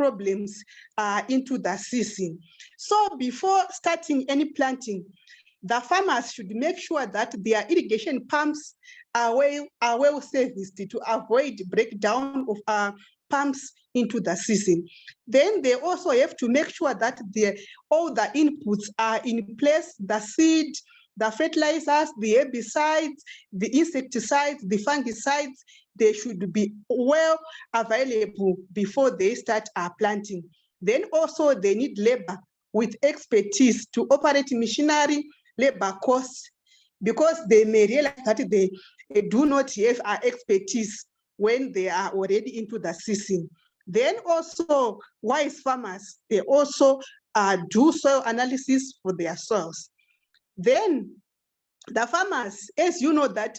problems into the season. So before starting any planting, the farmers should make sure that their irrigation pumps are well serviced to avoid breakdown of pumps into the season. Then they also have to make sure that all the inputs are in place, the seed, the fertilizers, the herbicides, the insecticides, the fungicides, they should be well available before they start planting. Then also they need labor with expertise to operate machinery, labor costs, because they may realize that they do not have expertise when they are already into the season. Then also wise farmers, they also do soil analysis for their soils. Then the farmers, as you know that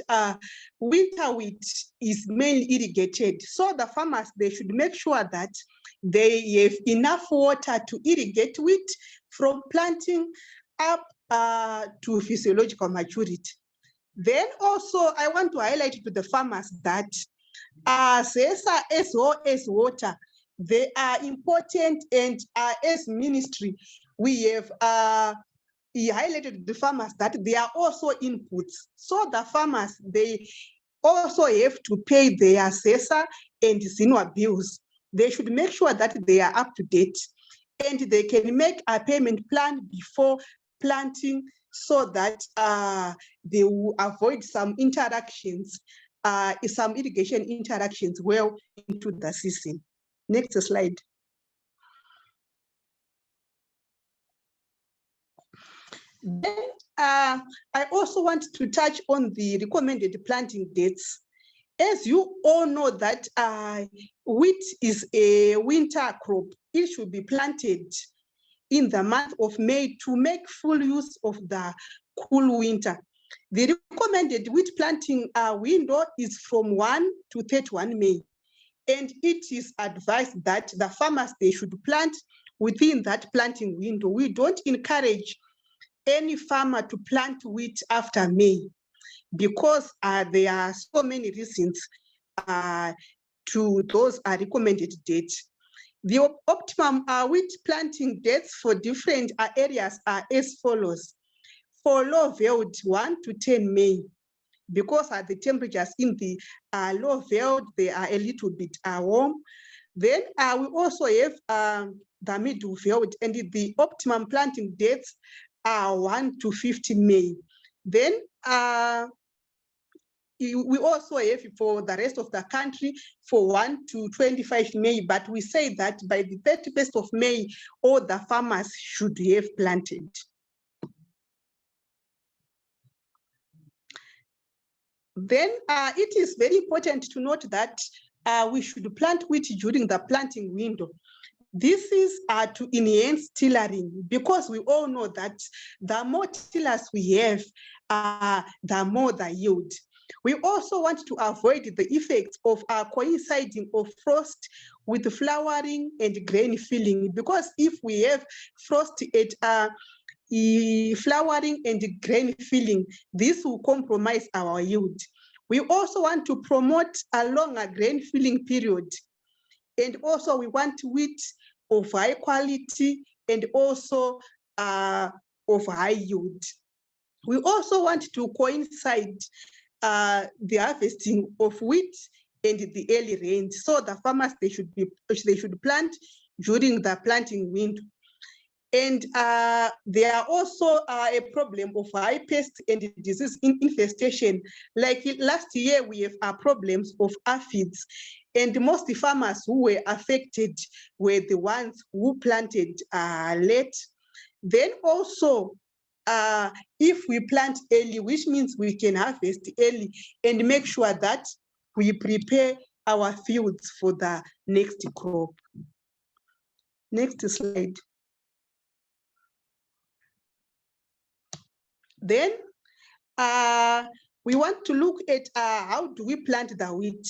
winter wheat is mainly irrigated. So the farmers, they should make sure that they have enough water to irrigate wheat from planting up to physiological maturity. Then also I want to highlight to the farmers that as well as water, they are important, and as ministry, we have highlighted the farmers that they are also inputs. So the farmers, they also have to pay their assessor and senior bills. They should make sure that they are up to date, and they can make a payment plan before planting, so that they will avoid some interactions, some irrigation interactions well into the season. Next slide. Then I also want to touch on the recommended planting dates. As you all know that wheat is a winter crop, it should be planted in the month of May to make full use of the cool winter. The recommended wheat planting window is from 1 to 31 May. And it is advised that the farmers, they should plant within that planting window. We don't encourage any farmer to plant wheat after May, because there are so many reasons to those recommended dates. The optimum wheat planting dates for different areas are as follows. For low veld, 1 to 10 May, because the temperatures in the low veld, they are a little bit warm. Then we also have the middle veld, and the optimum planting dates are 1 to 50 May. Then we also have for the rest of the country for 1 to 25 May, but we say that by the 31st of May, all the farmers should have planted. Then it is very important to note that we should plant wheat during the planting window. This is to enhance tillering, because we all know that the more tillers we have, the more the yield. We also want to avoid the effects of coinciding of frost with flowering and grain filling, because if we have frost at flowering and grain filling, this will compromise our yield. We also want to promote a longer grain filling period. And also we want wheat of high quality and also of high yield. We also want to coincide the harvesting of wheat and the early rains. So the farmers, they should plant during the planting window. And there are also a problem of high pest and disease infestation. Like last year, we have problems of aphids, and most farmers who were affected were the ones who planted late. Then also, if we plant early, which means we can harvest early and make sure that we prepare our fields for the next crop. Next slide. Then we want to look at how do we plant the wheat.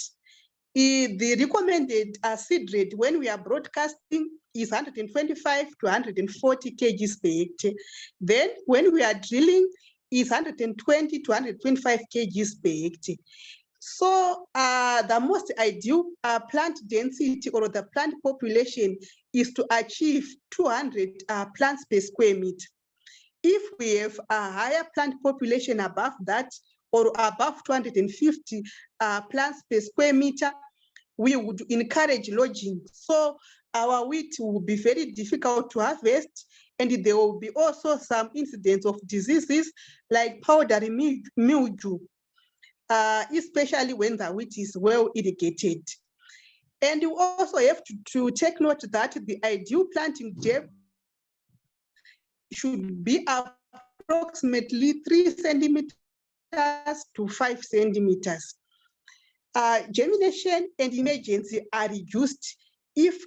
The recommended seed rate when we are broadcasting is 125 to 140 kgs per hectare. Then when we are drilling is 120 to 125 kgs per hectare. So the most ideal plant density or the plant population is to achieve 200 plants per square meter. If we have a higher plant population above that, or above 250 plants per square meter, we would encourage lodging. So our wheat will be very difficult to harvest, and there will be also some incidents of diseases like powdery mildew, especially when the wheat is well irrigated. And you also have to take note that the ideal planting depth should be approximately 3 centimeters to 5 centimeters. Germination and emergency are reduced if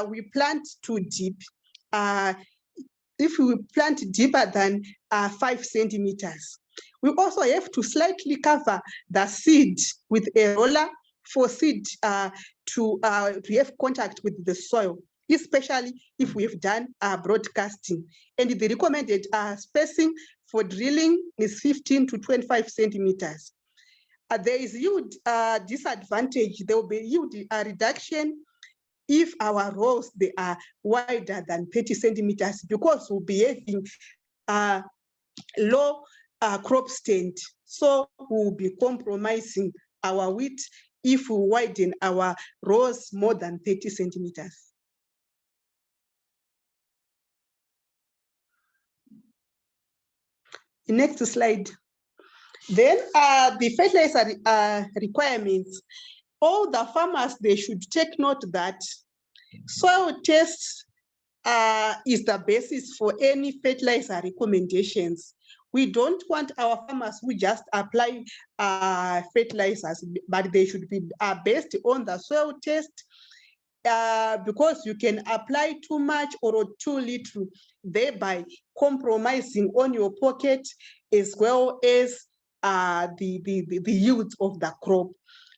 we plant too deep. If we plant deeper than 5 centimeters. We also have to slightly cover the seed with a roller for seed to have contact with the soil, especially if we've done broadcasting. And the recommended spacing for drilling is 15 to 25 centimeters. There is yield disadvantage. There will be yield reduction if our rows they are wider than 30 centimeters, because we'll be having low crop stand. So we'll be compromising our wheat if we widen our rows more than 30 centimeters. Next slide. Then the fertilizer requirements. All the farmers, they should take note that soil tests is the basis for any fertilizer recommendations. We don't want our farmers who just apply fertilizers, but they should be based on the soil test, because you can apply too much or too little, thereby compromising on your pocket as well as the yields of the crop.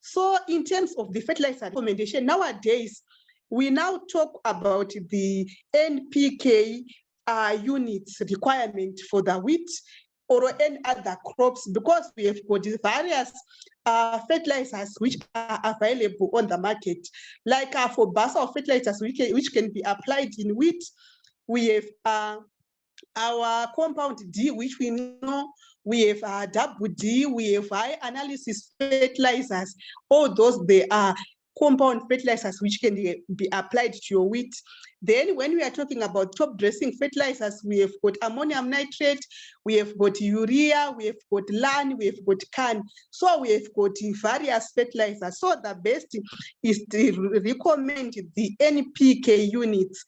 So in terms of the fertilizer recommendation, nowadays, we now talk about the NPK units requirement for the wheat or any other crops, because we have got various fertilizers which are available on the market. Like for basal fertilizers which can be applied in wheat, we have our compound D, which we know, we have double D, we have high analysis fertilizers. All those, they are compound fertilizers which can be applied to your wheat. Then when we are talking about top dressing fertilizers, we have got ammonium nitrate, we have got urea, we have got LAN, we have got CAN. So we have got various fertilizers. So the best is to recommend the NPK units.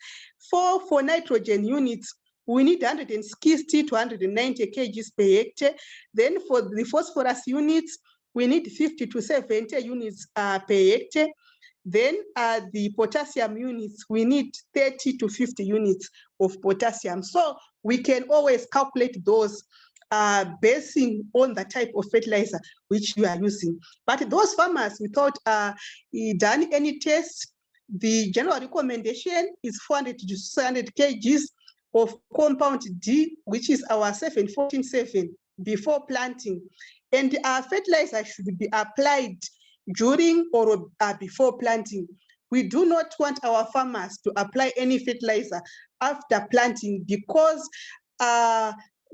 For nitrogen units, we need 160 to 190 kgs per hectare. Then for the phosphorus units, we need 50 to 70 units per hectare. Then the potassium units, we need 30 to 50 units of potassium. So we can always calculate those basing on the type of fertilizer which you are using. But those farmers without done any tests, the general recommendation is 400 to 600 kgs of compound D, which is our 7-14-7 before planting. And our fertilizer should be applied during or before planting. We do not want our farmers to apply any fertilizer after planting, because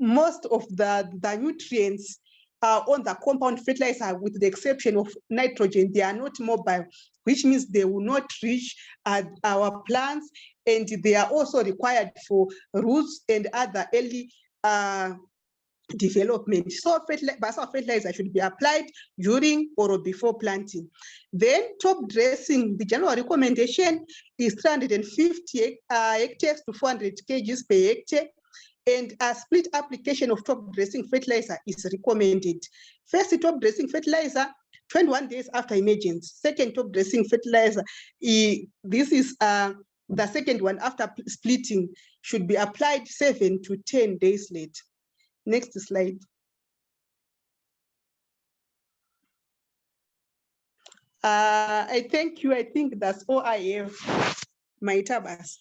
most of the nutrients on the compound fertilizer, with the exception of nitrogen, they are not mobile, which means they will not reach our plants, and they are also required for roots and other early development. So basal fertilizer should be applied during or before planting. Then top dressing, the general recommendation is 350 hectares to 400 kgs per hectare. And a split application of top dressing fertilizer is recommended. First top dressing fertilizer, 21 days after emergence. Second top dressing fertilizer, this is the second one after splitting, should be applied 7 to 10 days later. Next slide. I thank you. I think that's all I have. My tabas.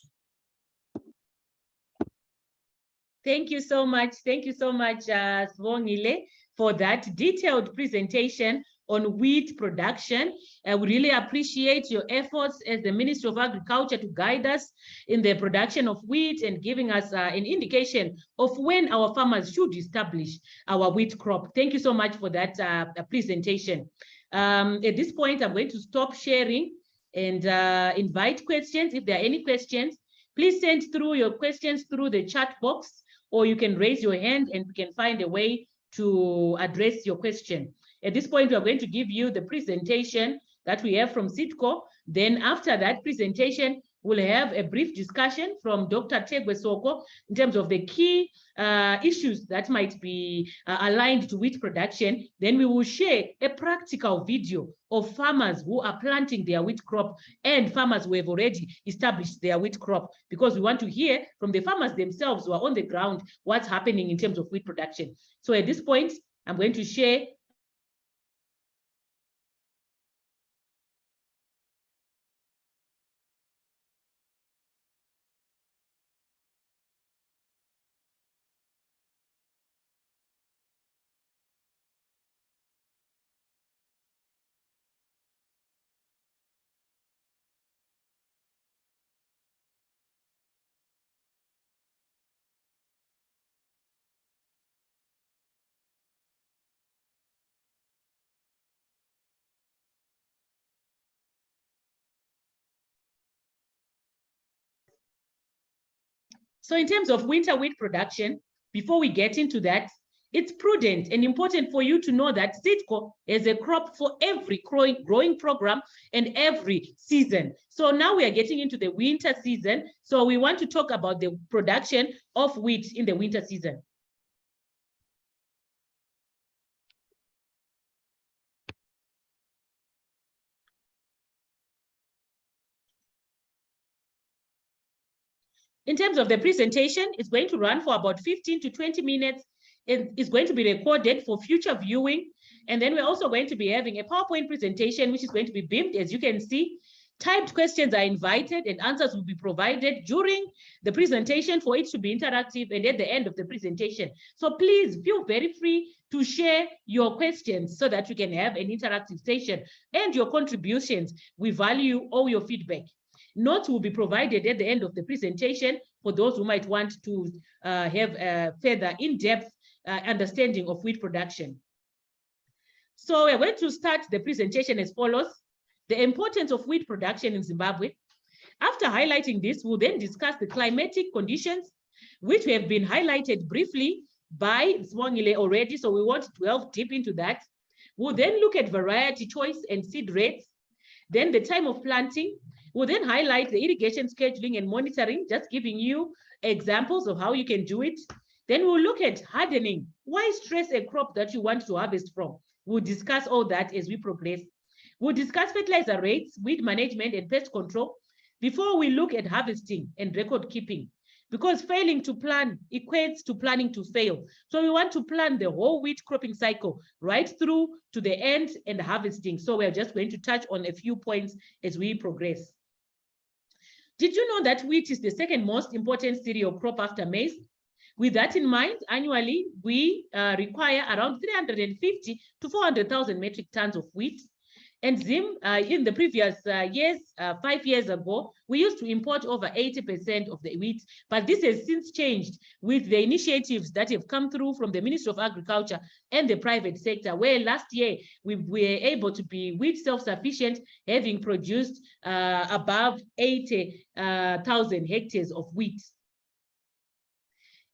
Thank you so much. Thank you so much, Sibongile, for that detailed presentation on wheat production. We really appreciate your efforts as the Ministry of Agriculture to guide us in the production of wheat and giving us an indication of when our farmers should establish our wheat crop. Thank you so much for that presentation. At this point, I'm going to stop sharing and invite questions. If there are any questions, please send through your questions through the chat box, or you can raise your hand and we can find a way to address your question. At this point, we are going to give you the presentation that we have from CITCO. Then after that presentation, we'll have a brief discussion from Dr. Tegwe Soko in terms of the key issues that might be aligned to wheat production. Then we will share a practical video of farmers who are planting their wheat crop and farmers who have already established their wheat crop, because we want to hear from the farmers themselves who are on the ground what's happening in terms of wheat production. So at this point, I'm going to share So in terms of winter wheat production, before we get into that, it's prudent and important for you to know that CITCO is a crop for every growing program and every season. So now we are getting into the winter season. So we want to talk about the production of wheat in the winter season. In terms of the presentation, it's going to run for about 15 to 20 minutes. It's going to be recorded for future viewing. And then we're also going to be having a PowerPoint presentation, which is going to be beamed, as you can see. Typed questions are invited and answers will be provided during the presentation for it to be interactive and at the end of the presentation. So please feel very free to share your questions so that we can have an interactive session and your contributions. We value all your feedback. Notes will be provided at the end of the presentation for those who might want to have a further in-depth understanding of wheat production. So we're going to start the presentation as follows: the importance of wheat production in Zimbabwe. After highlighting this, we'll then discuss the climatic conditions, which have been highlighted briefly by Swangile already, so we won't delve deep into that. We'll then look at variety choice and seed rates, then the time of planting. We'll then highlight the irrigation scheduling and monitoring, just giving you examples of how you can do it. Then we'll look at hardening. Why stress a crop that you want to harvest from? We'll discuss all that as we progress. We'll discuss fertilizer rates, weed management, and pest control before we look at harvesting and record keeping, because failing to plan equates to planning to fail. So we want to plan the whole wheat cropping cycle right through to the end and harvesting. So we're just going to touch on a few points as we progress. Did you know that wheat is the second most important cereal crop after maize? With that in mind, annually, we require around 350 to 400,000 metric tons of wheat. And Zim, in the previous years, 5 years ago, we used to import over 80% of the wheat, but this has since changed with the initiatives that have come through from the Ministry of Agriculture and the private sector, where last year we were able to be wheat self-sufficient, having produced above 80,000 hectares of wheat.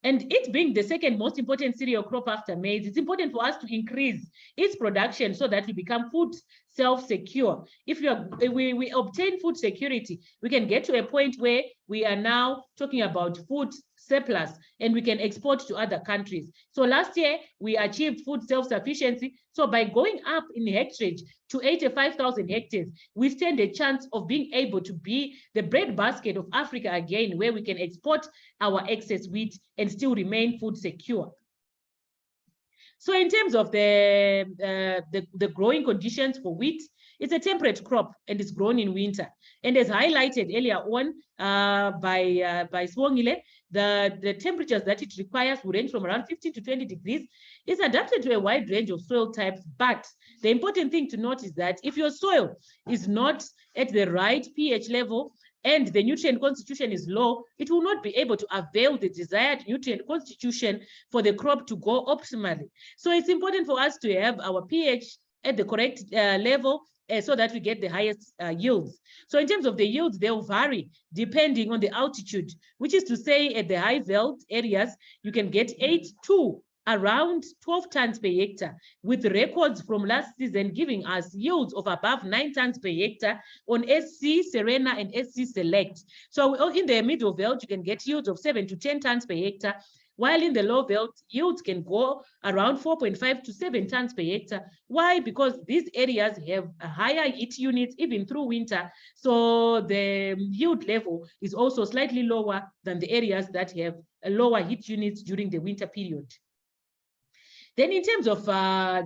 And it being the second most important cereal crop after maize, it's important for us to increase its production so that we become food self-secure. If we obtain food security, we can get to a point where we are now talking about food surplus and we can export to other countries. So last year, we achieved food self-sufficiency. So by going up in hectarage to 85,000 hectares, we stand a chance of being able to be the breadbasket of Africa again, where we can export our excess wheat and still remain food secure. So in terms of the growing conditions for wheat, It's a temperate crop and it's grown in winter. And as highlighted earlier on by Swongile, the temperatures that it requires will range from around 15 to 20 degrees. It's adapted to a wide range of soil types, but the important thing to note is that if your soil is not at the right pH level and the nutrient constitution is low, it will not be able to avail the desired nutrient constitution for the crop to go optimally. So it's important for us to have our pH at the correct level so that we get the highest yields. So in terms of the yields, they'll vary depending on the altitude, which is to say at the high veld areas, you can get 8 to around 12 tons per hectare, with records from last season giving us yields of above 9 tons per hectare on SC Serena and SC Select. So in the middle veld, you can get yields of 7 to 10 tons per hectare, while in the low veld, yields can go around 4.5 to 7 tons per hectare. Why? Because these areas have a higher heat units even through winter. So the yield level is also slightly lower than the areas that have a lower heat units during the winter period. Then in terms of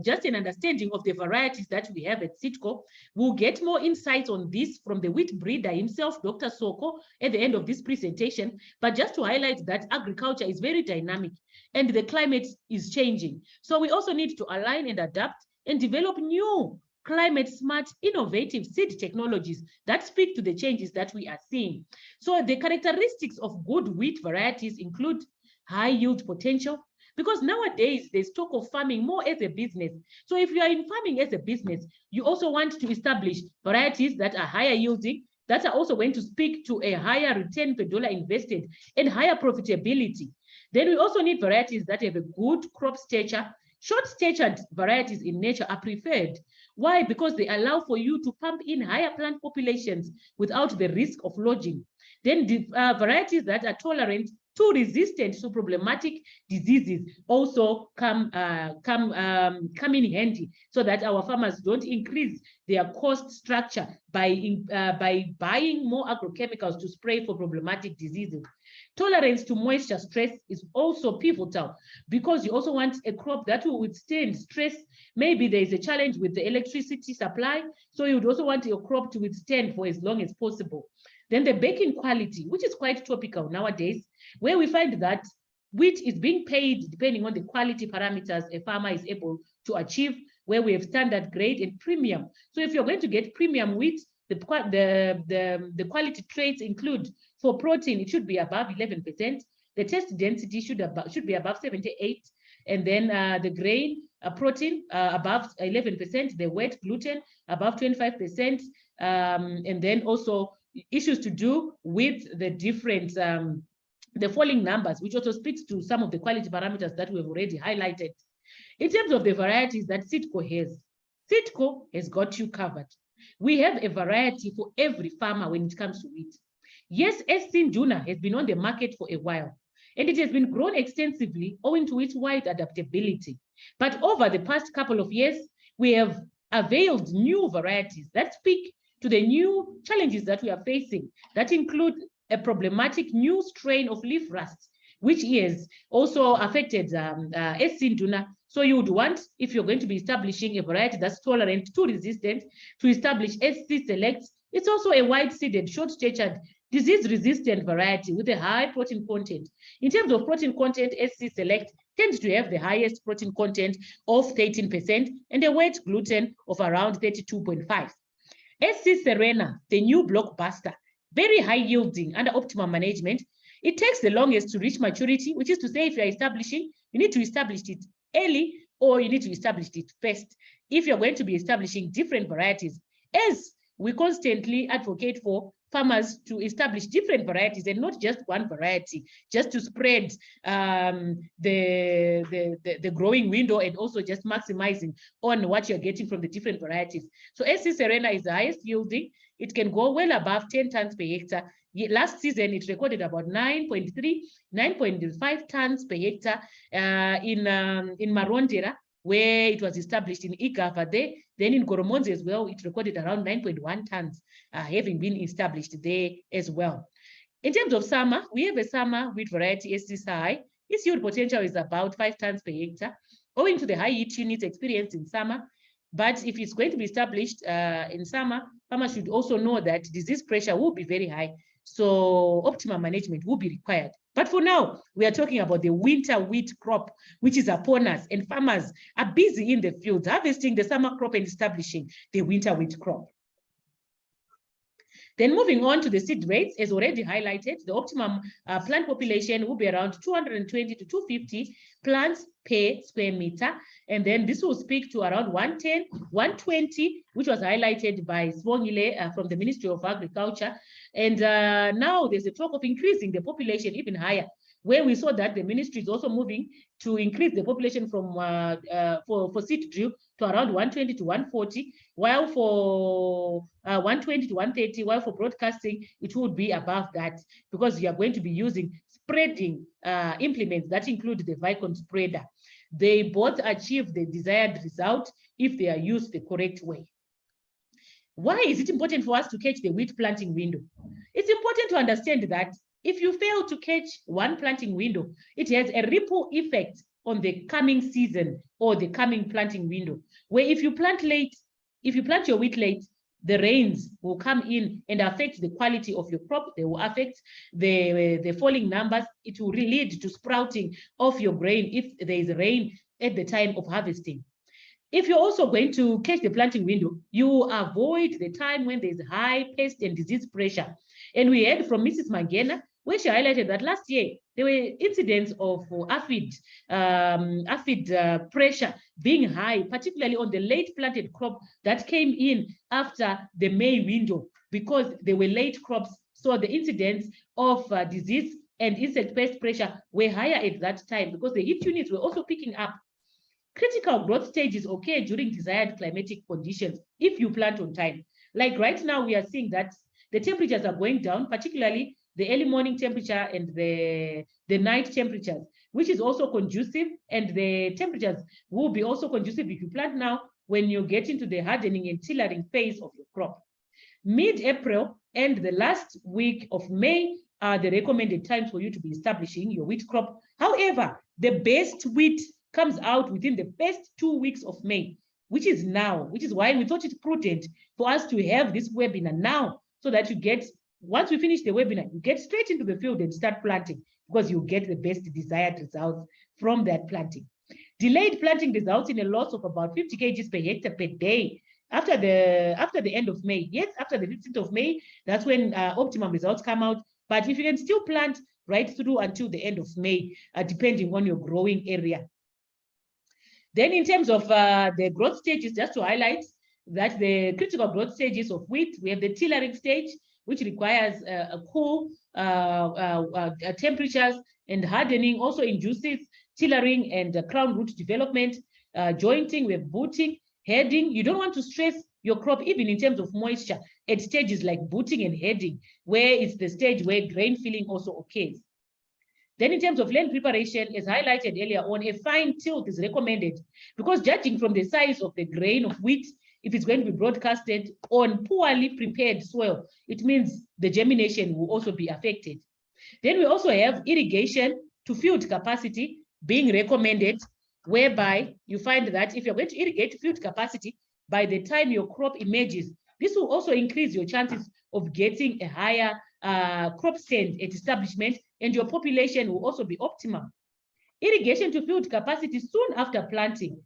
just an understanding of the varieties that we have at Sitco, we'll get more insights on this from the wheat breeder himself, Dr. Soko, at the end of this presentation. But just to highlight that agriculture is very dynamic and the climate is changing. So we also need to align and adapt and develop new climate smart, innovative seed technologies that speak to the changes that we are seeing. So the characteristics of good wheat varieties include high yield potential, because nowadays there's talk of farming more as a business. So if you are in farming as a business, you also want to establish varieties that are higher yielding, that are also going to speak to a higher return per dollar invested and higher profitability. Then we also need varieties that have a good crop stature. Short-statured varieties in nature are preferred. Why? Because they allow for you to pump in higher plant populations without the risk of lodging. Then the varieties that are tolerant to resistant to problematic diseases also come in handy, so that our farmers don't increase their cost structure by buying more agrochemicals to spray for problematic diseases. Tolerance to moisture stress is also pivotal, because you also want a crop that will withstand stress. Maybe there is a challenge with the electricity supply, so you would also want your crop to withstand for as long as possible. Then the baking quality, which is quite topical nowadays, where we find that wheat is being paid depending on the quality parameters a farmer is able to achieve, where we have standard grade and premium. So if you're going to get premium wheat, the quality traits include, for protein, it should be above 11%. The test density should be above 78. And then the grain protein above 11%, the wet gluten above 25%. And then also issues to do with the different, the falling numbers, which also speaks to some of the quality parameters that we've already highlighted. In terms of the varieties that Sitco has got you covered. We have a variety for every farmer when it comes to wheat. Yes, SC Nduna has been on the market for a while, and it has been grown extensively owing to its wide adaptability. But over the past couple of years, we have availed new varieties that speak to the new challenges that we are facing, that include a problematic new strain of leaf rust, which is also affected SC Nduna. So you would want, if you're going to be establishing a variety that's tolerant to resistant, to establish SC Select. It's also a wide-seeded, short-statured, disease-resistant variety with a high protein content. In terms of protein content, SC Select tends to have the highest protein content of 13% and a wet gluten of around 32.5. SC Serena, the new blockbuster, very high yielding under optimal management. It takes the longest to reach maturity, which is to say, if you're establishing, you need to establish it early or you need to establish it first. If you're going to be establishing different varieties, as we constantly advocate for farmers to establish different varieties and not just one variety, just to spread the growing window and also just maximizing on what you're getting from the different varieties. So SC Serena is the highest yielding. It can go well above 10 tons per hectare. Last season, it recorded about 9.5 tons per hectare in Marondera, where it was established in Igava there. Then in Goromonzi as well, it recorded around 9.1 tons, having been established there as well. In terms of summer, we have a summer wheat variety, SC Sai. Its yield potential is about 5 tons per hectare. Owing to the high heat units experienced in summer, But if it's going to be established in summer, farmers should also know that disease pressure will be very high. So optimal management will be required. But for now, we are talking about the winter wheat crop, which is upon us, and farmers are busy in the fields harvesting the summer crop and establishing the winter wheat crop. Then moving on to the seed rates, as already highlighted, the optimum plant population will be around 220 to 250 plants per square meter. And then this will speak to around 110, 120, which was highlighted by Swongile from the Ministry of Agriculture. And now there's a talk of increasing the population even higher, where we saw that the ministry is also moving to increase the population from for seed drill to around 120 to 140, while for 120 to 130, while for broadcasting, it would be above that, because you are going to be using spreading implements that include the Vicon spreader. They both achieve the desired result if they are used the correct way. Why is it important for us to catch the wheat planting window? It's important to understand that if you fail to catch one planting window, it has a ripple effect on the coming season or the coming planting window, where if you plant late, if you plant your wheat late, the rains will come in and affect the quality of your crop. They will affect the falling numbers. It will lead to sprouting of your grain if there is rain at the time of harvesting. If you're also going to catch the planting window, you will avoid the time when there's high pest and disease pressure. And we heard from Mrs. Mangena, where she highlighted that last year, there were incidents of aphid pressure being high, particularly on the late planted crop that came in after the May window, because they were late crops. So the incidents of disease and insect pest pressure were higher at that time because the heat units were also picking up. Critical growth stages occur during desired climatic conditions if you plant on time. Like right now, we are seeing that the temperatures are going down, particularly the early morning temperature and the night temperatures, which is also conducive, and the temperatures will be also conducive if you plant now when you get into the hardening and tillering phase of your crop. Mid-April and the last week of May are the recommended times for you to be establishing your wheat crop. However, the best wheat comes out within the first 2 weeks of May, which is now, which is why we thought it prudent for us to have this webinar now, so that you get, once we finish the webinar, you get straight into the field and start planting, because you get the best desired results from that planting. Delayed planting results in a loss of about 50 kgs per hectare per day after the end of May. Yes, after the 15th of May, that's when optimum results come out. But if you can still plant right through until the end of May, depending on your growing area. Then in terms of the growth stages, just to highlight that the critical growth stages of wheat, we have the tillering stage, which requires cool temperatures, and hardening also induces tillering and crown root development. Jointing, we have booting, heading. You don't want to stress your crop even in terms of moisture at stages like booting and heading, where it's the stage where grain filling also occurs. Then in terms of land preparation, as highlighted earlier on, a fine tilt is recommended, because judging from the size of the grain of wheat, if it's going to be broadcasted on poorly prepared soil, it means the germination will also be affected. Then we also have irrigation to field capacity being recommended, whereby you find that if you're going to irrigate to field capacity, by the time your crop emerges, this will also increase your chances of getting a higher crop stand at establishment, and your population will also be optimal. Irrigation to field capacity soon after planting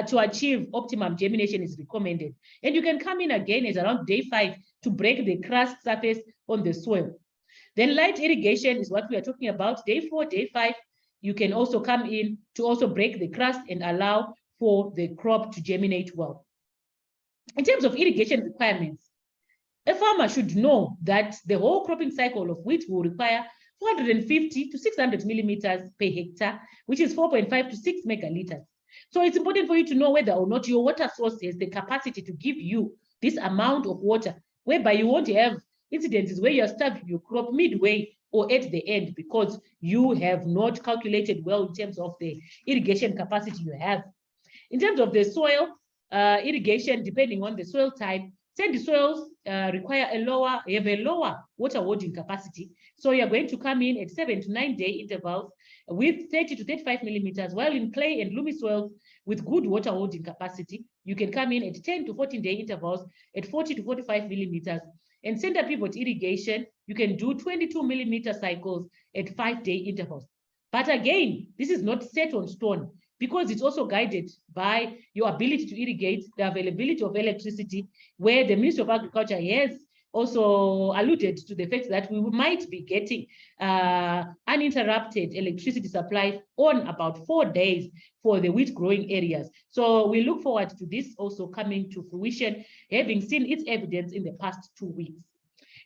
to achieve optimum germination is recommended. And you can come in again as around day 5 to break the crust surface on the soil. Then light irrigation is what we are talking about. Day 4, day 5, you can also come in to also break the crust and allow for the crop to germinate well. In terms of irrigation requirements, a farmer should know that the whole cropping cycle of wheat will require 450 to 600 millimeters per hectare, which is 4.5 to 6 megaliters. So it's important for you to know whether or not your water source has the capacity to give you this amount of water, whereby you won't have incidences where you're starving your crop midway or at the end because you have not calculated well in terms of the irrigation capacity you have. In terms of the soil irrigation, depending on the soil type, sandy soils require a lower water holding capacity. So you're going to come in at 7 to 9 day intervals with 30 to 35 millimeters, while in clay and loamy soils with good water holding capacity, you can come in at 10 to 14-day intervals at 40 to 45 millimeters. And center pivot irrigation, you can do 22 millimeter cycles at 5-day intervals. But again, this is not set on stone because it's also guided by your ability to irrigate, the availability of electricity, where the Ministry of Agriculture has also alluded to the fact that we might be getting uninterrupted electricity supply on about 4 days for the wheat growing areas. So we look forward to this also coming to fruition, having seen its evidence in the past 2 weeks.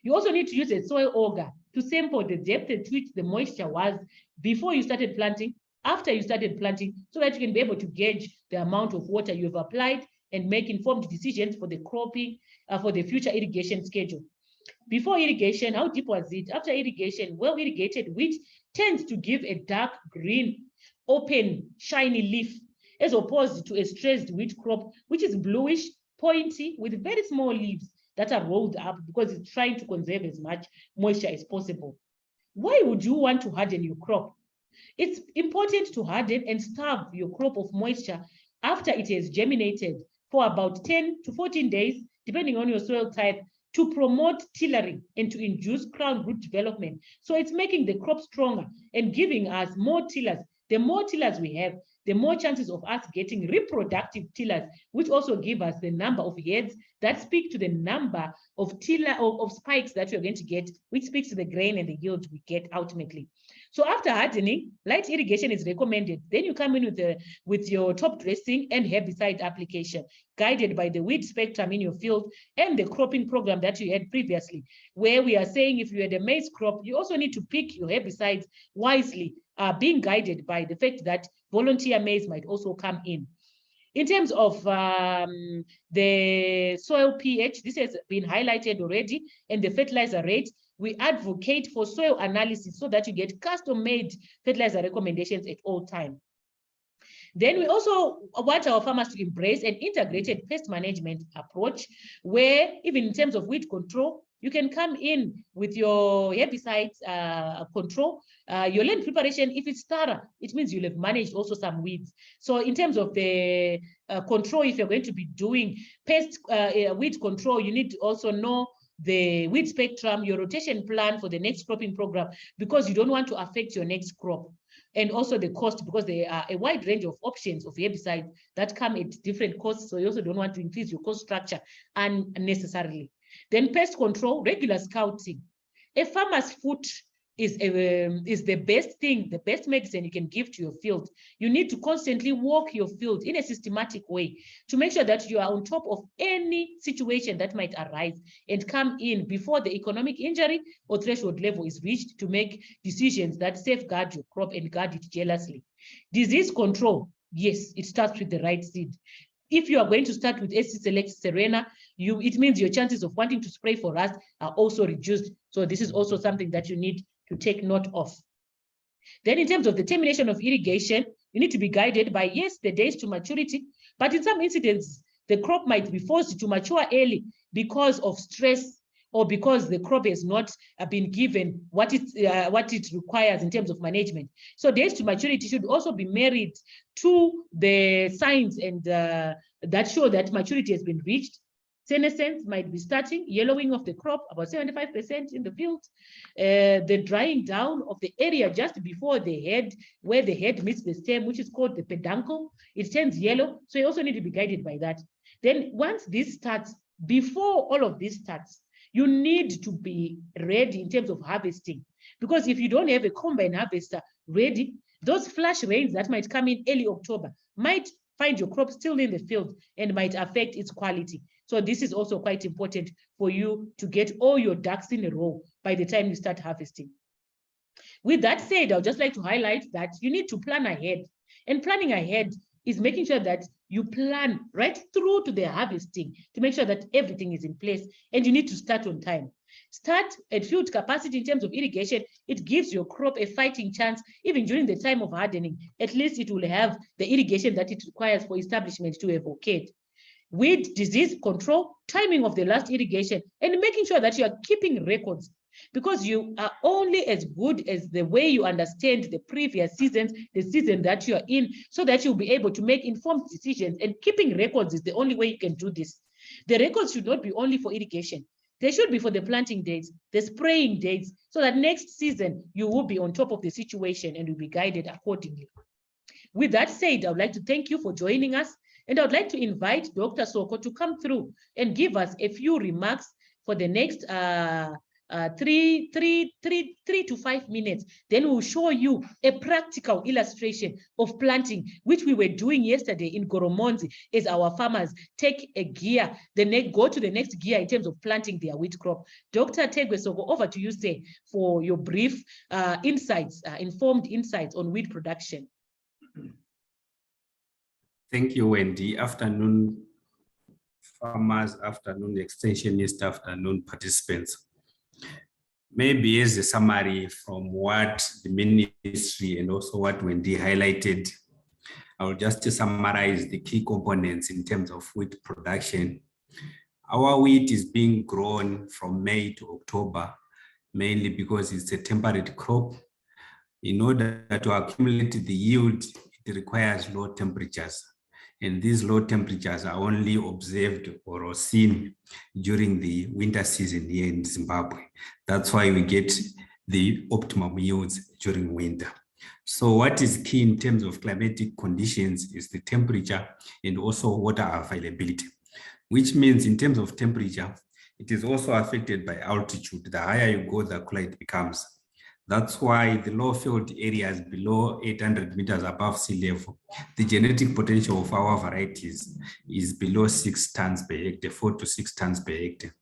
You also need to use a soil auger to sample the depth at which the moisture was before you started planting, after you started planting, so that you can be able to gauge the amount of water you have applied and make informed decisions for the cropping, for the future irrigation schedule. Before irrigation, how deep was it? After irrigation, well irrigated wheat tends to give a dark green, open, shiny leaf, as opposed to a stressed wheat crop, which is bluish, pointy, with very small leaves that are rolled up because it's trying to conserve as much moisture as possible. Why would you want to harden your crop? It's important to harden and starve your crop of moisture after it has germinated for about 10 to 14 days, depending on your soil type, to promote tillering and to induce crown root development. So it's making the crop stronger and giving us more tillers. The more tillers we have, the more chances of us getting reproductive tillers, which also give us the number of heads that speak to the number of spikes that we're going to get, which speaks to the grain and the yield we get ultimately. So after hardening, light irrigation is recommended. Then you come in with your top dressing and herbicide application, guided by the weed spectrum in your field and the cropping program that you had previously, where we are saying if you had a maize crop, you also need to pick your herbicides wisely, being guided by the fact that volunteer maize might also come in. In terms of the soil pH, this has been highlighted already, and the fertilizer rate, we advocate for soil analysis so that you get custom-made fertilizer recommendations at all times. Then we also want our farmers to embrace an integrated pest management approach, where even in terms of weed control, you can come in with your herbicides control, your land preparation. If it's thorough, it means you'll have managed also some weeds. So in terms of the control, if you're going to be doing pest weed control, you need to also know the weed spectrum, your rotation plan for the next cropping program, because you don't want to affect your next crop. And also the cost, because there are a wide range of options of herbicides that come at different costs. So you also don't want to increase your cost structure unnecessarily. Then pest control, regular scouting. A farmer's foot is the best thing, the best medicine you can give to your field. You need to constantly walk your field in a systematic way to make sure that you are on top of any situation that might arise and come in before the economic injury or threshold level is reached to make decisions that safeguard your crop and guard it jealously. Disease control, yes, it starts with the right seed. If you are going to start with SC Select Serena, it means your chances of wanting to spray for rust are also reduced. So this is also something that you need to take note of. Then in terms of the termination of irrigation, you need to be guided by, yes, the days to maturity, but in some incidents, the crop might be forced to mature early because of stress or because the crop has not been given what it requires in terms of management. So days to maturity should also be married to the signs and that show that maturity has been reached. Senescence might be starting, yellowing of the crop, about 75% in the field, the drying down of the area just before the head, where the head meets the stem, which is called the peduncle, it turns yellow. So you also need to be guided by that. Then once this starts, before all of this starts, you need to be ready in terms of harvesting, because if you don't have a combine harvester ready, those flash rains that might come in early October might find your crop still in the field and might affect its quality. So this is also quite important for you to get all your ducks in a row by the time you start harvesting. With that said, I would just like to highlight that you need to plan ahead. And planning ahead is making sure that you plan right through to the harvesting to make sure that everything is in place, and you need to start on time. Start at field capacity in terms of irrigation. It gives your crop a fighting chance even during the time of hardening. At least it will have the irrigation that it requires for establishment to have occurred. Weed disease control, timing of the last irrigation, and making sure that you are keeping records because you are only as good as the way you understand the previous seasons, the season that you are in, so that you'll be able to make informed decisions. And keeping records is the only way you can do this. The records should not be only for irrigation. They should be for the planting dates, the spraying dates, so that next season you will be on top of the situation and will be guided accordingly. With that said, I would like to thank you for joining us, and I would like to invite Dr. Soko to come through and give us a few remarks for the next 3 to 5 minutes. Then we'll show you a practical illustration of planting, which we were doing yesterday in Goromonzi, as our farmers take a gear, go to the next gear in terms of planting their wheat crop. Dr. Tegwe Soko, over to you, say, for your brief insights, informed insights on wheat production. Thank you, Wendy. Afternoon, farmers, afternoon, extensionist, afternoon, participants. Maybe as a summary from what the ministry and also what Wendy highlighted, I will just summarize the key components in terms of wheat production. Our wheat is being grown from May to October, mainly because it's a temperate crop. In order to accumulate the yield, it requires low temperatures. And these low temperatures are only observed or seen during the winter season here in Zimbabwe. That's why we get the optimum yields during winter. So what is key in terms of climatic conditions is the temperature and also water availability, which means in terms of temperature, it is also affected by altitude. The higher you go, the cooler it becomes. That's why the low-field areas below 800 meters above sea level, the genetic potential of our varieties is below 6 tons per hectare, 4 to 6 tons per hectare.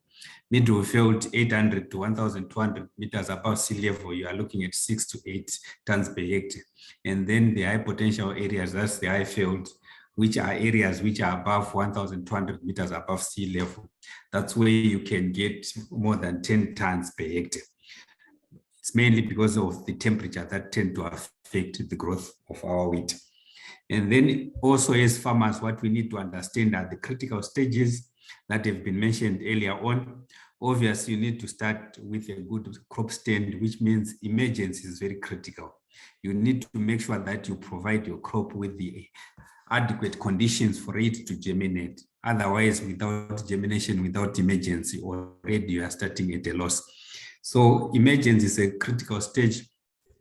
Middle field, 800 to 1,200 meters above sea level, you are looking at 6 to 8 tons per hectare. And then the high potential areas, that's the high field, which are areas which are above 1,200 meters above sea level. That's where you can get more than 10 tons per hectare. It's mainly because of the temperature that tend to affect the growth of our wheat. And then also as farmers, what we need to understand are the critical stages that have been mentioned earlier on. Obviously, you need to start with a good crop stand, which means emergence is very critical. You need to make sure that you provide your crop with the adequate conditions for it to germinate. Otherwise, without germination, without emergency, already you are starting at a loss. So emergence is a critical stage.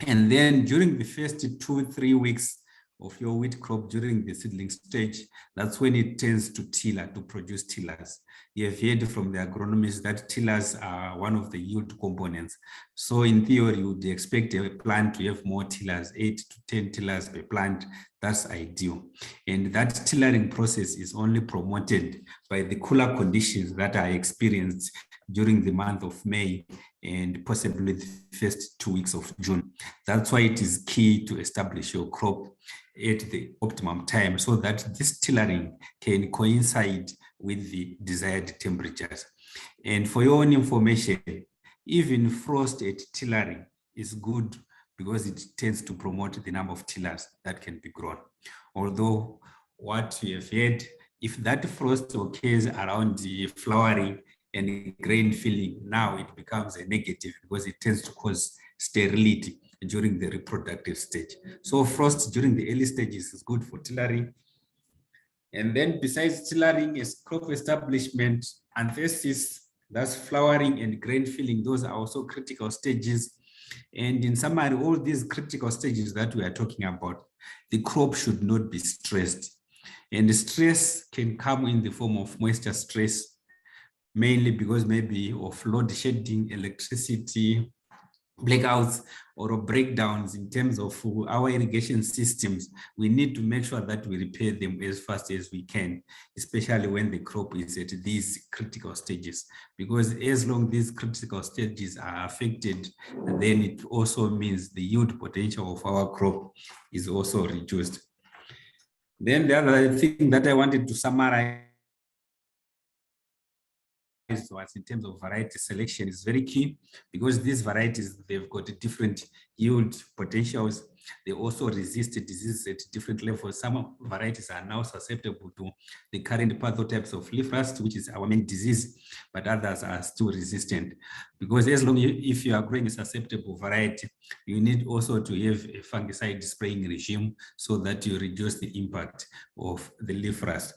And then during the first 2-3 weeks of your wheat crop during the seedling stage, that's when it tends to tiller, to produce tillers. You have heard from the agronomists that tillers are one of the yield components. So in theory, you would expect a plant to have more tillers, 8 to 10 tillers per plant. That's ideal. And that tillering process is only promoted by the cooler conditions that are experienced during the month of May and possibly the first 2 weeks of June. That's why it is key to establish your crop at the optimum time so that this tillering can coincide with the desired temperatures. And for your own information, even frost at tillering is good because it tends to promote the number of tillers that can be grown. Although what we have heard, if that frost occurs around the flowering and grain filling, now it becomes a negative because it tends to cause sterility during the reproductive stage. So frost during the early stages is good for tillering. And then besides tillering is crop establishment, anthesis, that's flowering and grain filling. Those are also critical stages. And in summary, all these critical stages that we are talking about, the crop should not be stressed. And the stress can come in the form of moisture stress, mainly because maybe of load shedding, electricity, blackouts, or breakdowns in terms of our irrigation systems. We need to make sure that we repair them as fast as we can, especially when the crop is at these critical stages. Because as long as these critical stages are affected, then it also means the yield potential of our crop is also reduced. Then the other thing that I wanted to summarize ones in terms of variety selection is very key, because these varieties, they've got different yield potentials. They also resist diseases at different levels. Some varieties are now susceptible to the current pathotypes of leaf rust, which is our main disease, but others are still resistant. Because as long as if you are growing a susceptible variety, you need also to have a fungicide spraying regime so that you reduce the impact of the leaf rust.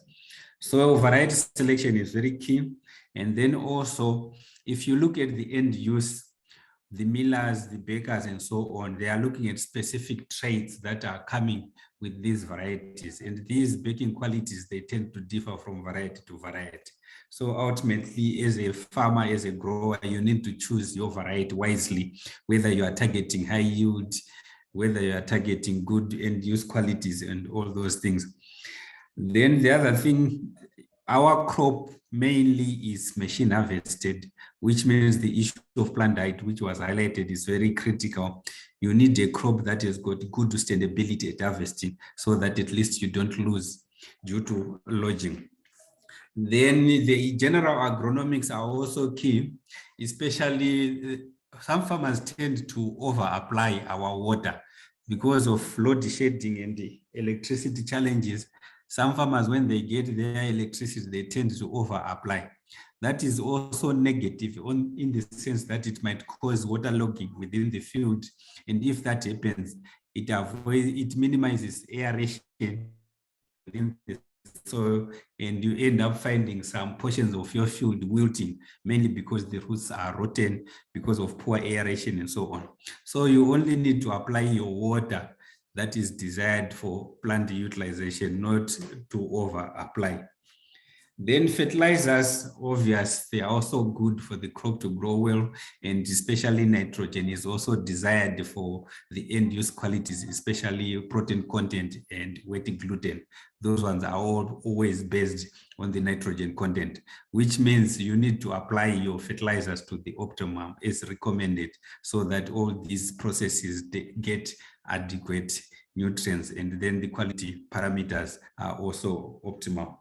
So variety selection is very key. And then also, if you look at the end use, the millers, the bakers, and so on, they are looking at specific traits that are coming with these varieties. And these baking qualities, they tend to differ from variety to variety. So ultimately, as a farmer, as a grower, you need to choose your variety wisely, whether you are targeting high yield, whether you are targeting good end use qualities and all those things. Then the other thing, our crop mainly is machine harvested, which means the issue of plant height, which was highlighted, is very critical. You need a crop that has got good sustainability at harvesting so that at least you don't lose due to lodging. Then the general agronomics are also key, especially some farmers tend to over apply our water because of load shedding and the electricity challenges. Some farmers, when they get their electricity, they tend to over apply. That is also negative in the sense that it might cause waterlogging within the field. And if that happens, it minimizes aeration within the soil, and you end up finding some portions of your field wilting, mainly because the roots are rotten because of poor aeration and so on. So you only need to apply your water that is desired for plant utilization, not to over apply. Then fertilizers, obvious, they are also good for the crop to grow well, and especially nitrogen is also desired for the end use qualities, especially protein content and wheat gluten. Those ones are always based on the nitrogen content, which means you need to apply your fertilizers to the optimum as recommended so that all these processes get adequate nutrients, and then the quality parameters are also optimal.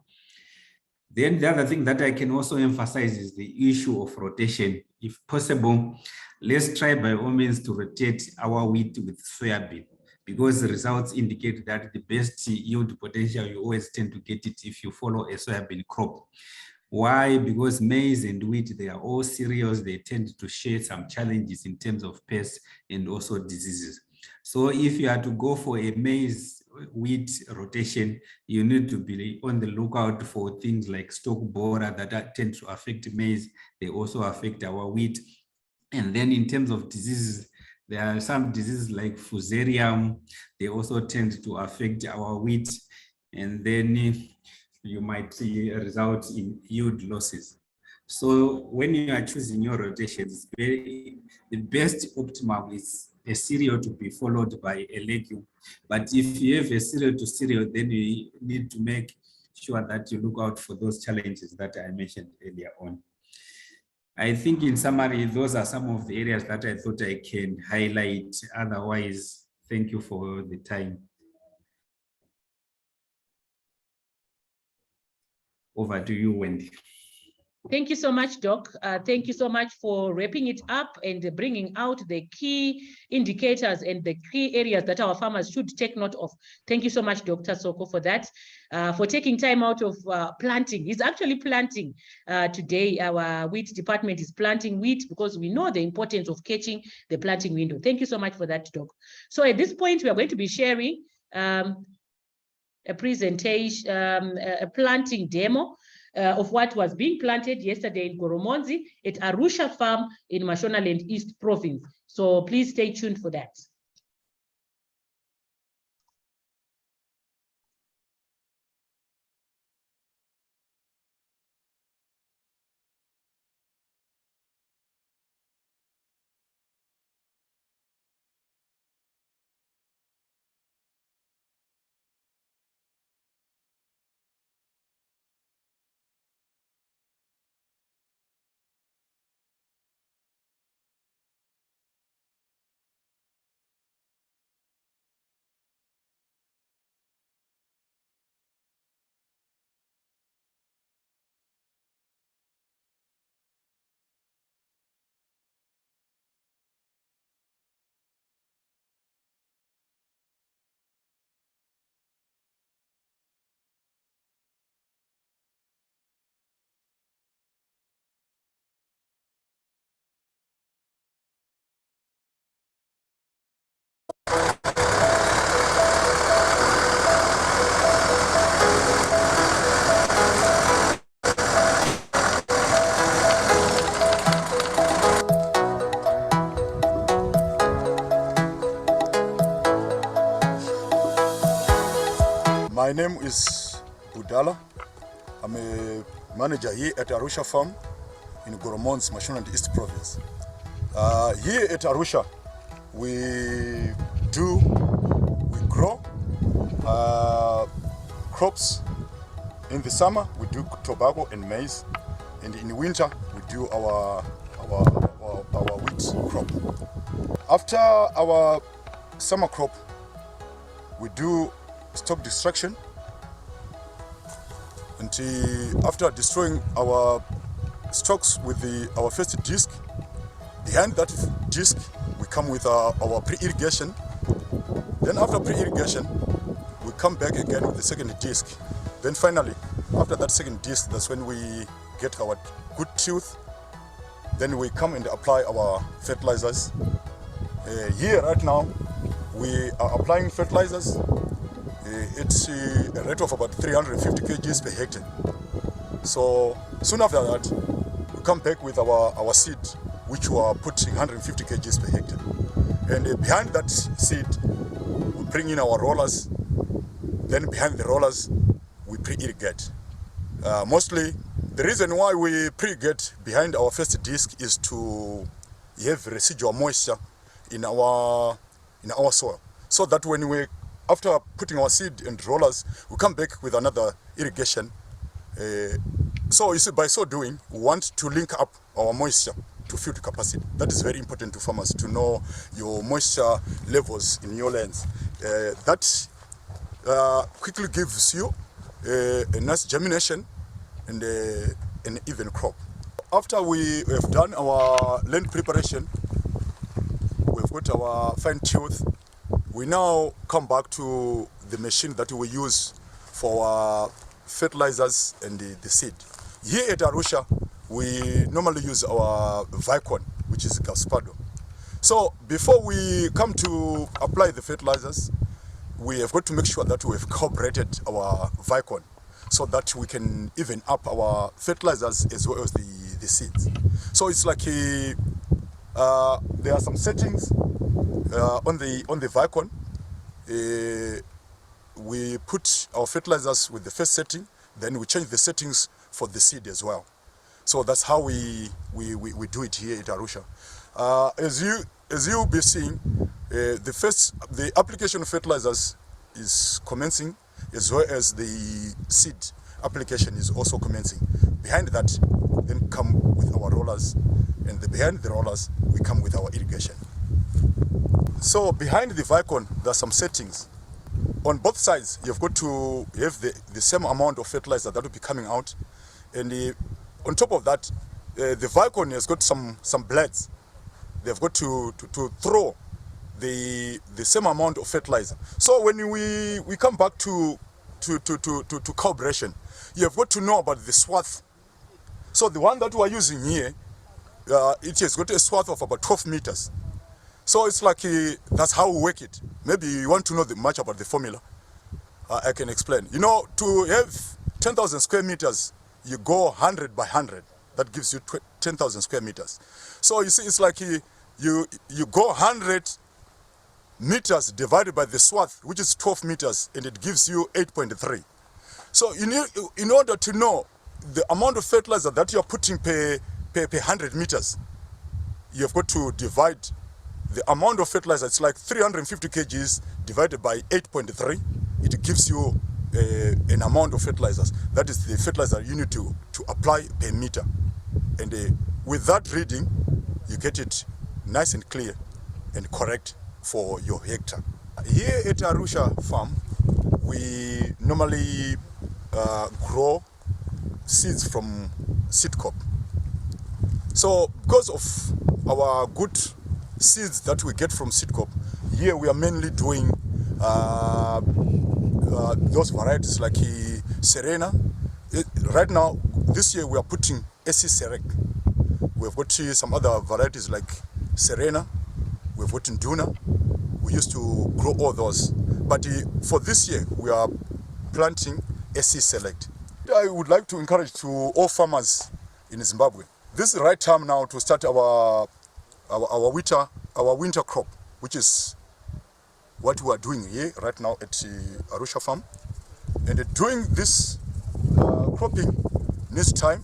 Then the other thing that I can also emphasize is the issue of rotation. If possible, let's try by all means to rotate our wheat with soybean, because the results indicate that the best yield potential, you always tend to get it if you follow a soybean crop. Why? Because maize and wheat, they are all cereals. They tend to share some challenges in terms of pests and also diseases. So if you are to go for a maize wheat rotation, you need to be on the lookout for things like stalk borer that tend to affect maize. They also affect our wheat. And then in terms of diseases, there are some diseases like fusarium. They also tend to affect our wheat. And then you might see a result in yield losses. So when you are choosing your rotations, the best optimum is a cereal to be followed by a legume. But if you have a cereal to cereal, then you need to make sure that you look out for those challenges that I mentioned earlier on. I think in summary, those are some of the areas that I thought I can highlight. Otherwise, thank you for the time. Over to you, Wendy. Thank you so much, Doc. Thank you so much for wrapping it up and bringing out the key indicators and the key areas that our farmers should take note of. Thank you so much, Dr. Soko, for that, for taking time out of planting. He's actually planting today. Our wheat department is planting wheat because we know the importance of catching the planting window. Thank you so much for that, Doc. So at this point, we are going to be sharing a presentation, a planting demo of what was being planted yesterday in Goromonzi at Arusha Farm in Mashonaland East Province. So please stay tuned for that. My name is Budala. I'm a manager here at Arusha Farm in Goromons, Mashonaland East Province. Here at Arusha, we grow crops. In the summer, we do tobacco and maize, and in winter, we do our wheat crop. After our summer crop, we do stock destruction until after destroying our stocks with our first disc. Behind that disc, we come with our pre-irrigation. Then after pre-irrigation, we come back again with the second disc. Then finally, after that second disc, that's when we get our good tooth. Then we come and apply our fertilizers. Here right now, we are applying fertilizers. It's a rate of about 350 kgs per hectare. So soon after that, we come back with our seed, which we are putting 150 kgs per hectare. And behind that seed, we bring in our rollers. Then behind the rollers, we pre-irrigate. Mostly, the reason why we pre-irrigate behind our first disc is to have residual moisture in our soil, so that when we, after putting our seed and rollers, we come back with another irrigation. So you see, by so doing, we want to link up our moisture to field capacity. That is very important to farmers, to know your moisture levels in your lands. That quickly gives you a nice germination and an even crop. After we have done our land preparation, we've got our fine tooth. We now come back to the machine that we use for our fertilizers and the seed. Here at Arusha, we normally use our Vicon, which is Gaspado. So before we come to apply the fertilizers, we have got to make sure that we have carbureted our Vicon so that we can even up our fertilizers as well as the seeds. So it's like there are some settings on the Vicon. We put our fertilizers with the first setting, then we change the settings for the seed as well. So that's how we do it here at Arusha. As you'll be seeing, the application of fertilizers is commencing, as well as the seed application is also commencing. Behind that, then come with our rollers, and behind the rollers, we come with our irrigation. So behind the Vicon, there are some settings. On both sides, you've got to have the same amount of fertilizer that will be coming out. And on top of that, the Vicon has got some blades. They've got to throw the same amount of fertilizer. So when we come back to carburation, you have got to know about the swath. So the one that we are using here, it has got a swath of about 12 meters. So it's like that's how we work it. Maybe you want to know much about the formula. I can explain. You know, to have 10,000 square meters, you go 100 by 100. That gives you 10,000 square meters. So you see, it's like you go 100 meters divided by the swath, which is 12 meters, and it gives you 8.3. So in order to know the amount of fertilizer that you are putting per 100 meters, you have got to divide the amount of fertilizer. It's like 350 kgs divided by 8.3. It gives you an amount of fertilizers. That is the fertilizer you need to apply per meter. And with that reading, you get it nice and clear and correct for your hectare. Here at Arusha Farm, we normally grow seeds from seed crop. So because of our good seeds that we get from seed crop, here we are mainly doing those varieties like Serena. Right now, this year we are putting SC Serec. We've got some other varieties like Serena, we've got Nduna, we used to grow all those. But for this year, we are planting SC Select. I would like to encourage to all farmers in Zimbabwe. This is the right time now to start our winter crop, which is what we are doing here right now at Arusha farm. And doing this cropping needs time.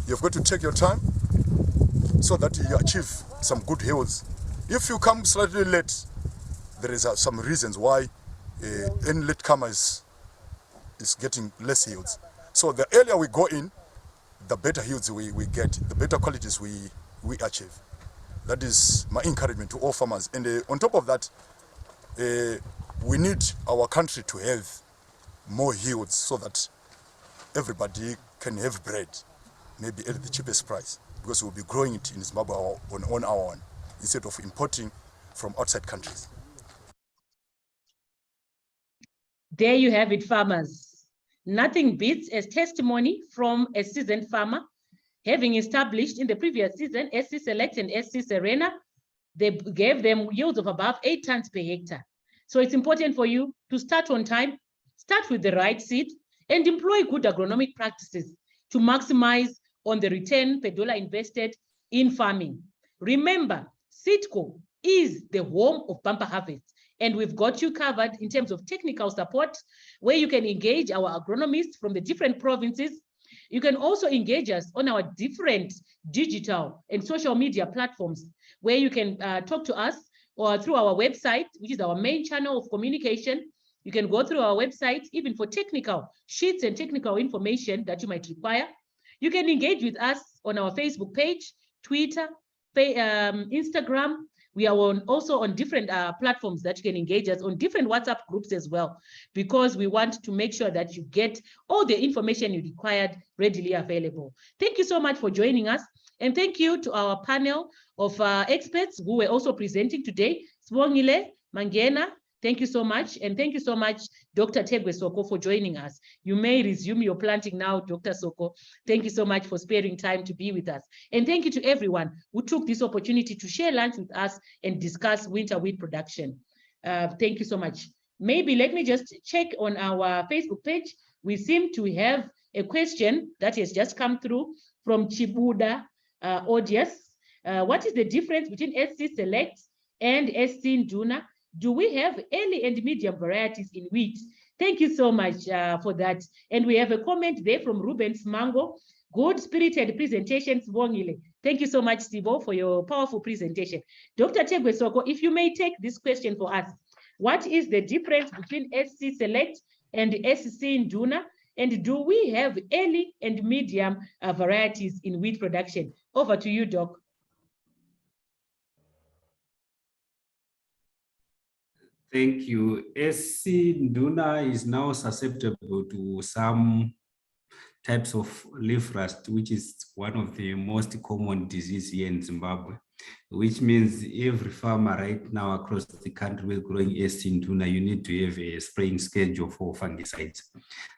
You've got to take your time so that you achieve some good yields. If you come slightly late, there is some reasons why any latecomer is getting less yields. So the earlier we go in, the better yields we get, the better qualities we achieve. That is my encouragement to all farmers. And on top of that, we need our country to have more yields so that everybody can have bread, maybe at the cheapest price, because we'll be growing it in Zimbabwe on our own, instead of importing from outside countries. There you have it, farmers. Nothing beats a testimony from a seasoned farmer. Having established in the previous season, SC Select and SC Serena, they gave them yields of above 8 tons per hectare. So it's important for you to start on time, start with the right seed, and employ good agronomic practices to maximize on the return per dollar invested in farming. Remember, Seedco is the home of bumper harvest, and we've got you covered in terms of technical support, where you can engage our agronomists from the different provinces. You can also engage us on our different digital and social media platforms, where you can talk to us or through our website, which is our main channel of communication. You can go through our website, even for technical sheets and technical information that you might require. You can engage with us on our Facebook page, Twitter, Instagram. We are also on different platforms that you can engage us on, different WhatsApp groups as well, because we want to make sure that you get all the information you required readily available. Thank you so much for joining us. And thank you to our panel of experts who were also presenting today. Swongile, Mangena, thank you so much. And thank you so much, Dr. Tegwe Soko, for joining us. You may resume your planting now, Dr. Soko. Thank you so much for sparing time to be with us. And thank you to everyone who took this opportunity to share lunch with us and discuss winter wheat production. Thank you so much. Maybe let me just check on our Facebook page. We seem to have a question that has just come through from Chibuda Odias. What is the difference between SC Select and SC Nduna? Do we have early and medium varieties in wheat? Thank you so much for that. And we have a comment there from Ruben Smango. Good spirited presentations, Wongile. Thank you so much, Sibo, for your powerful presentation. Dr. Tegwe Soko, if you may take this question for us. What is the difference between SC Select and SC Nduna? And do we have early and medium varieties in wheat production? Over to you, Doc. Thank you. SC Nduna is now susceptible to some types of leaf rust, which is one of the most common diseases here in Zimbabwe, which means every farmer right now across the country with growing SC Nduna, you need to have a spraying schedule for fungicides.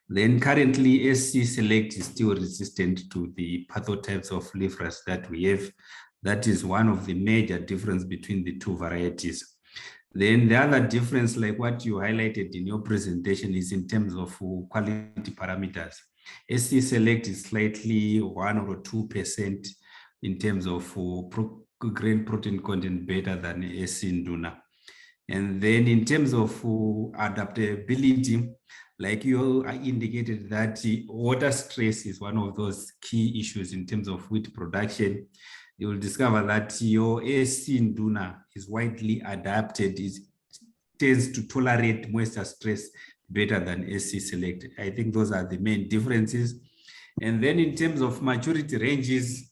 Then currently SC Select is still resistant to the pathotypes of leaf rust that we have. That is one of the major difference between the two varieties. Then the other difference, like what you highlighted in your presentation, is in terms of quality parameters. SC Select is slightly 1 or 2% in terms of grain protein content better than SC Nduna. And then in terms of adaptability, like you indicated, that water stress is one of those key issues in terms of wheat production. You will discover that your SC Nduna is widely adapted, it tends to tolerate moisture stress better than SC Select. I think those are the main differences. And then in terms of maturity ranges,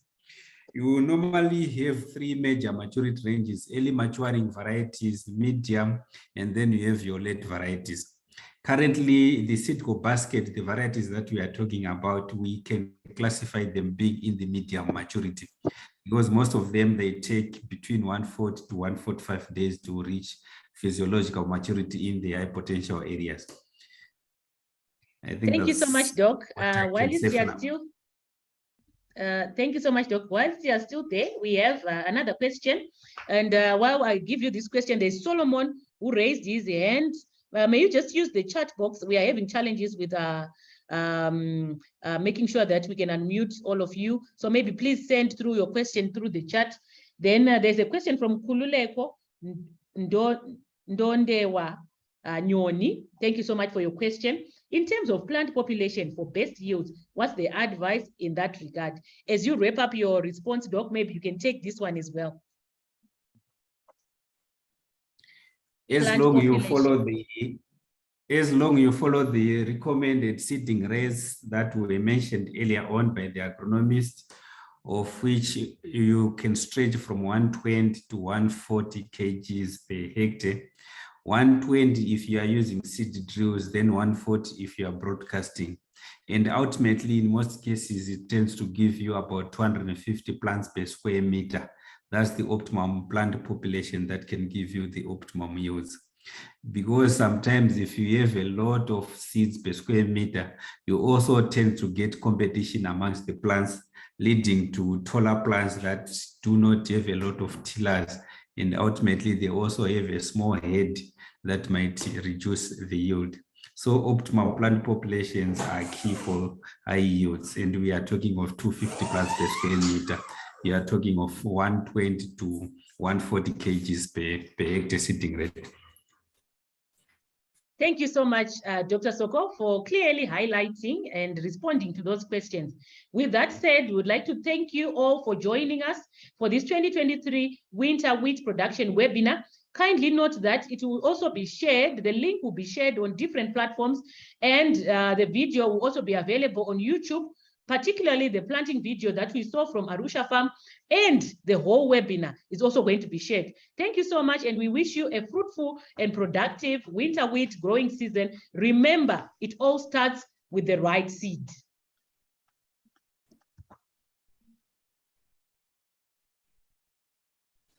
you normally have 3 major maturity ranges: early maturing varieties, medium, and then you have your late varieties. Currently, the Seedco basket, the varieties that we are talking about, we can classify them big in the medium maturity, because most of them, they take between 140 to 145 days to reach physiological maturity in the high potential areas. I think thank you so much, Doc. While you are still, thank you so much, Doc. Whilst you are still there, we have another question. And while I give you this question, there's Solomon who raised his hand. May you just use the chat box? We are having challenges with making sure that we can unmute all of you. So maybe please send through your question through the chat. Then there's a question from Kululeko Ndondewa Nyoni. Thank you so much for your question. In terms of plant population for best yields, what's the advice in that regard? As you wrap up your response, Doc, maybe you can take this one as well. As long you follow the recommended seeding rates that were mentioned earlier on by the agronomist, of which you can stretch from 120 to 140 kgs per hectare. 120 if you are using seed drills, then 140 if you are broadcasting. And ultimately, in most cases, it tends to give you about 250 plants per square meter. That's the optimum plant population that can give you the optimum yields. Because sometimes if you have a lot of seeds per square meter, you also tend to get competition amongst the plants, leading to taller plants that do not have a lot of tillers. And ultimately, they also have a small head that might reduce the yield. So optimal plant populations are key for high yields. And we are talking of 250 plants per square meter. We are talking of 120 to 140 kgs per hectare seeding rate. Thank you so much, Dr. Soko, for clearly highlighting and responding to those questions. With that said, we would like to thank you all for joining us for this 2023 Winter Wheat Production webinar. Kindly note that it will also be shared. The link will be shared on different platforms, and the video will also be available on YouTube, particularly the planting video that we saw from Arusha Farm, and the whole webinar is also going to be shared. Thank you so much, and we wish you a fruitful and productive winter wheat growing season. Remember, it all starts with the right seed.